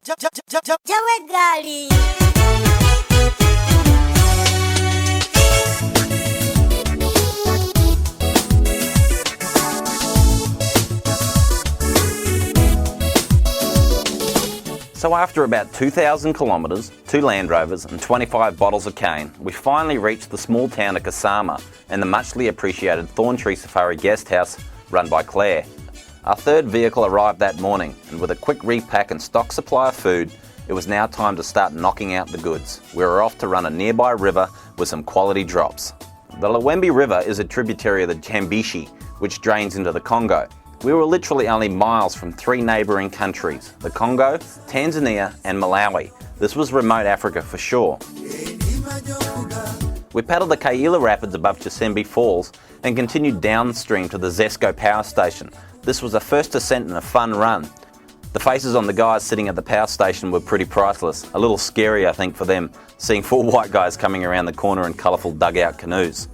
So after about 2,000 kilometres, 2 Land Rovers and 25 bottles of cane, we finally reached the small town of Kasama and the muchly appreciated Thorn Tree Safari guest house run by Claire. Our third vehicle arrived that morning, and with a quick repack and stock supply of food, it was now time to start knocking out the goods. We were off to run a nearby river with some quality drops. The Lwembe River is a tributary of the Zambezi, which drains into the Congo. We were literally only miles from 3 neighbouring countries, the Congo, Tanzania and Malawi. This was remote Africa for sure. We paddled the Kayak rapids above Pea Falls and continued downstream to the Zesco power station. This was a first ascent and a fun run. The faces on the guys sitting at the power station were pretty priceless. A little scary, I think, for them, seeing 4 white guys coming around the corner in colourful dugout canoes.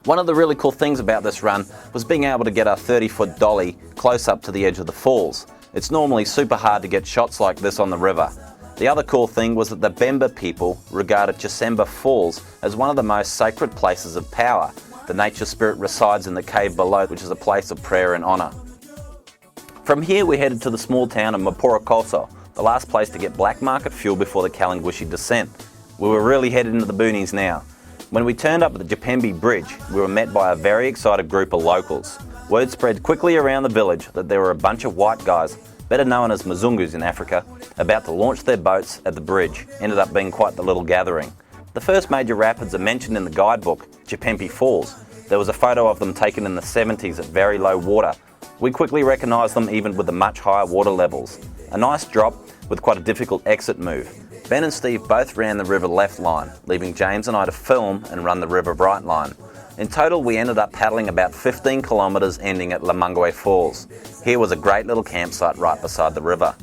One of the really cool things about this run was being able to get our 30-foot dolly close up to the edge of the falls. It's normally super hard to get shots like this on the river. The other cool thing was that the Bemba people regarded Pea Falls as one of the most sacred places of power. The nature spirit resides in the cave below, which is a place of prayer and honour. From here we headed to the small town of Maporokoso, the last place to get black market fuel before the Kalangwishi descent. We were really headed into the boonies now. When we turned up at the Japembe Bridge, we were met by a very excited group of locals. Word spread quickly around the village that there were a bunch of white guys, better known as Mzungus in Africa, about to launch their boats at the bridge. Ended up being quite the little gathering. The first major rapids are mentioned in the guidebook, Japembe Falls. There was a photo of them taken in the 70s at very low water. We quickly recognised them even with the much higher water levels. A nice drop with quite a difficult exit move. Ben and Steve both ran the river left line, leaving James and I to film and run the river right line. In total, we ended up paddling about 15 kilometres ending at Lamangwe Falls. Here was a great little campsite right beside the river.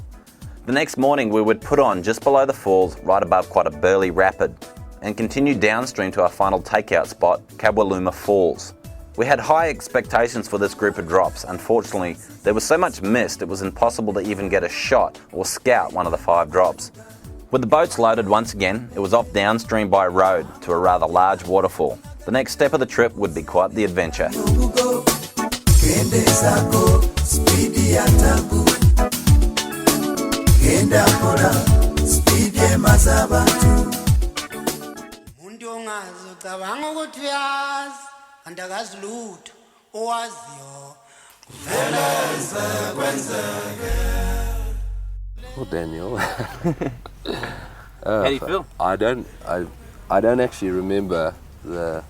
The next morning we would put on just below the falls, right above quite a burly rapid, and continue downstream to our final takeout spot, Kabwaluma Falls. We had high expectations for this group of drops. Unfortunately, there was so much mist it was impossible to even get a shot or scout one of the 5 drops. With the boats loaded once again, it was off downstream by road to a rather large waterfall. The next step of the trip would be quite the adventure. Well, Daniel, How do you feel? I don't actually remember the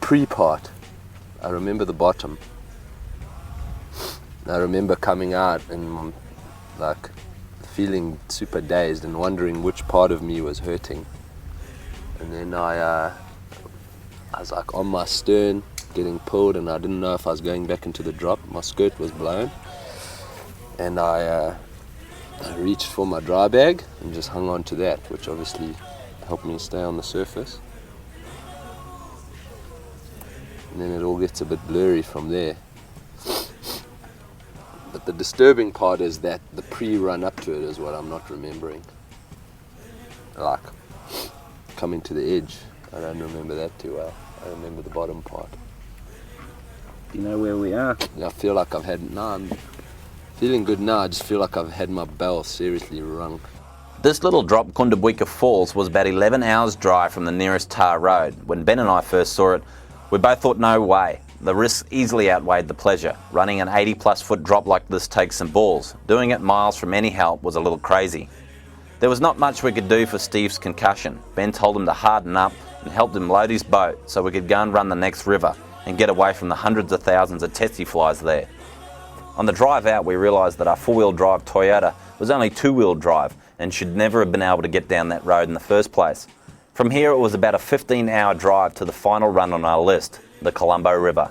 pre-part. I remember the bottom. I remember coming out and like feeling super dazed and wondering which part of me was hurting. And then I was like on my stern getting pulled, and I didn't know if I was going back into the drop. My skirt was blown, and I reached for my dry bag and just hung on to that, which obviously helped me stay on the surface. And then it all gets a bit blurry from there. But the disturbing part is that the pre-run up to it is what I'm not remembering. Like coming to the edge, I don't remember that too well. I remember the bottom part. Do you know where we are? I feel like I'm feeling good now. I just feel like I've had my bell seriously rung. This little drop, Bleaker Falls, was about 11 hours drive from the nearest tar road. When Ben and I first saw it, we both thought no way. The risks easily outweighed the pleasure. Running an 80+ foot drop like this takes some balls. Doing it miles from any help was a little crazy. There was not much we could do for Steve's concussion. Ben told him to harden up and helped him load his boat so we could go and run the next river and get away from the hundreds of thousands of tsetse flies there. On the drive out, we realised that our 4-wheel drive Toyota was only 2-wheel drive and should never have been able to get down that road in the first place. From here, it was about a 15-hour drive to the final run on our list, the Colombo River.